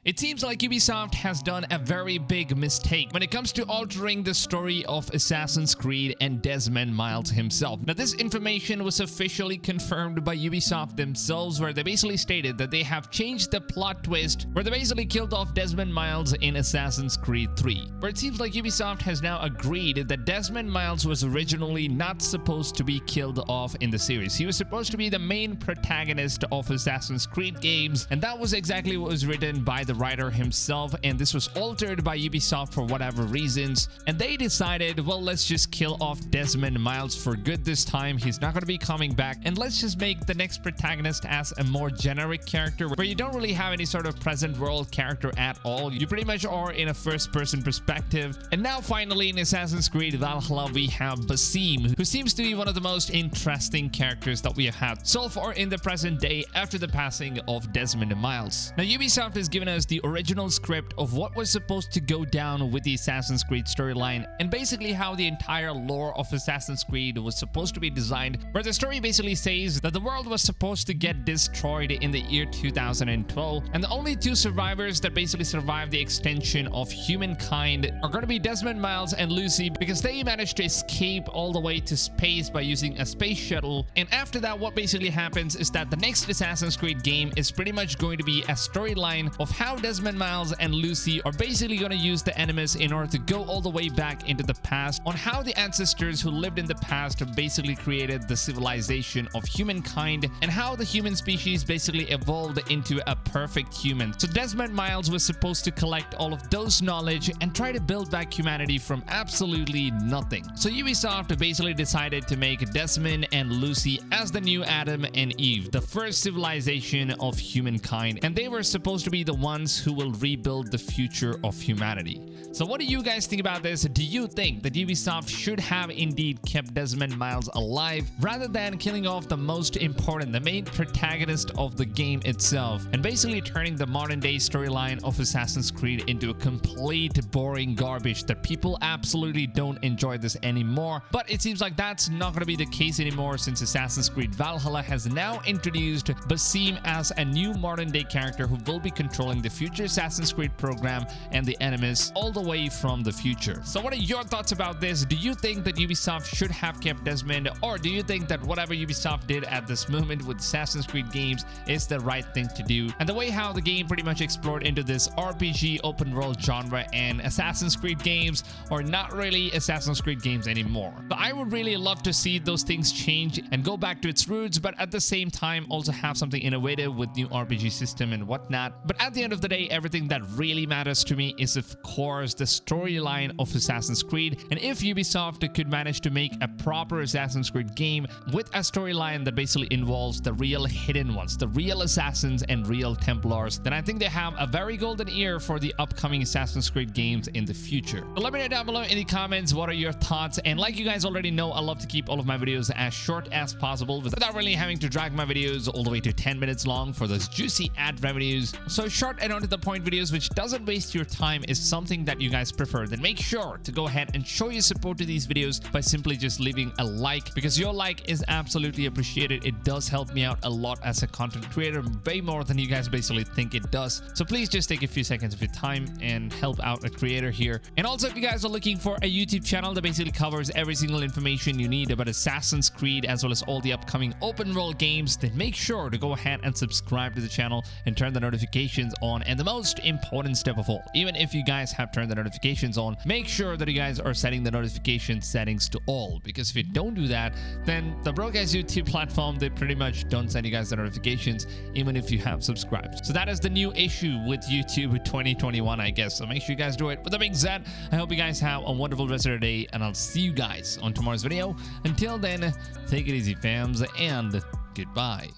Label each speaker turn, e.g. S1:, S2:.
S1: It seems like Ubisoft has done a very big mistake when it comes to altering the story of Assassin's Creed and Desmond Miles himself. Now, this information was officially confirmed by Ubisoft themselves, where they basically stated that they have changed the plot twist where they basically killed off Desmond Miles in Assassin's Creed 3. But it seems like Ubisoft has now agreed that Desmond Miles was originally not supposed to be killed off in the series. He was supposed to be the main protagonist of Assassin's Creed games, and that was exactly what was written by the writer himself, and this was altered by Ubisoft for whatever reasons, and they decided, well, let's just kill off Desmond Miles for good this time. He's not going to be coming back, and let's just make the next protagonist as a more generic character where you don't really have any sort of present world character at all. You pretty much are in a first-person perspective. And now finally in Assassin's Creed Valhalla we have Basim, who seems to be one of the most interesting characters that we have had so far in the present day after the passing of Desmond Miles. Now, Ubisoft has given us the original script of what was supposed to go down with the Assassin's Creed storyline, and basically how the entire lore of Assassin's Creed was supposed to be designed, where the story basically says that the world was supposed to get destroyed in the year 2012, and the only two survivors that basically survived the extension of humankind are going to be Desmond Miles and Lucy, because they managed to escape all the way to space by using a space shuttle. And after that, what basically happens is that the next Assassin's Creed game is pretty much going to be a storyline of how Desmond Miles and Lucy are basically going to use the enemies in order to go all the way back into the past, on how the ancestors who lived in the past basically created the civilization of humankind, and how the human species basically evolved into a perfect human. So Desmond Miles was supposed to collect all of those knowledge and try to build back humanity from absolutely nothing. So Ubisoft basically decided to make Desmond and Lucy as the new Adam and Eve, the first civilization of humankind, and they were supposed to be the ones who will rebuild the future of humanity. So what do you guys think about this? Do you think that Ubisoft should have indeed kept Desmond Miles alive rather than killing off the most important, the main protagonist of the game itself, and basically turning the modern day storyline of Assassin's Creed into a complete boring garbage that people absolutely don't enjoy this anymore? But it seems like that's not going to be the case anymore, since Assassin's Creed Valhalla has now introduced Basim as a new modern day character who will be controlling the future Assassin's Creed program and the enemies all the way from the future. So what are your thoughts about this? Do you think that Ubisoft should have kept Desmond, or do you think that whatever Ubisoft did at this moment with Assassin's Creed games is the right thing to do? And the way how the game pretty much explored into this RPG open world genre, and Assassin's Creed games are not really Assassin's Creed games anymore. So I would really love to see those things change and go back to its roots, but at the same time also have something innovative with new RPG system and whatnot. But at the end of the day, everything that really matters to me is, of course, the storyline of Assassin's Creed. And if Ubisoft could manage to make a proper Assassin's Creed game with a storyline that basically involves the real hidden ones, the real assassins and real Templars, then I think they have a very golden ear for the upcoming Assassin's Creed games in the future. So let me know down below in the comments what are your thoughts. And like you guys already know, I love to keep all of my videos as short as possible without really having to drag my videos all the way to 10 minutes long for those juicy ad revenues. So short and on to the point videos which doesn't waste your time is something that you guys prefer, then make sure to go ahead and show your support to these videos by simply just leaving a like, because your like is absolutely appreciated. It does help me out a lot as a content creator, way more than you guys basically think it does. So please just take a few seconds of your time and help out a creator here. And also, if you guys are looking for a YouTube channel that basically covers every single information you need about Assassin's Creed as well as all the upcoming open world games, then make sure to go ahead and subscribe to the channel and turn the notifications on. And the most important step of all, even if you guys have turned the notifications on, make sure that you guys are setting the notification settings to all, because if you don't do that, then the broke ass YouTube platform, they pretty much don't send you guys the notifications even if you have subscribed. So that is the new issue with YouTube 2021, I guess. So make sure you guys do it. With that being said, I hope you guys have a wonderful rest of your day, and I'll see you guys on tomorrow's video. Until then, take it easy, fams, and goodbye.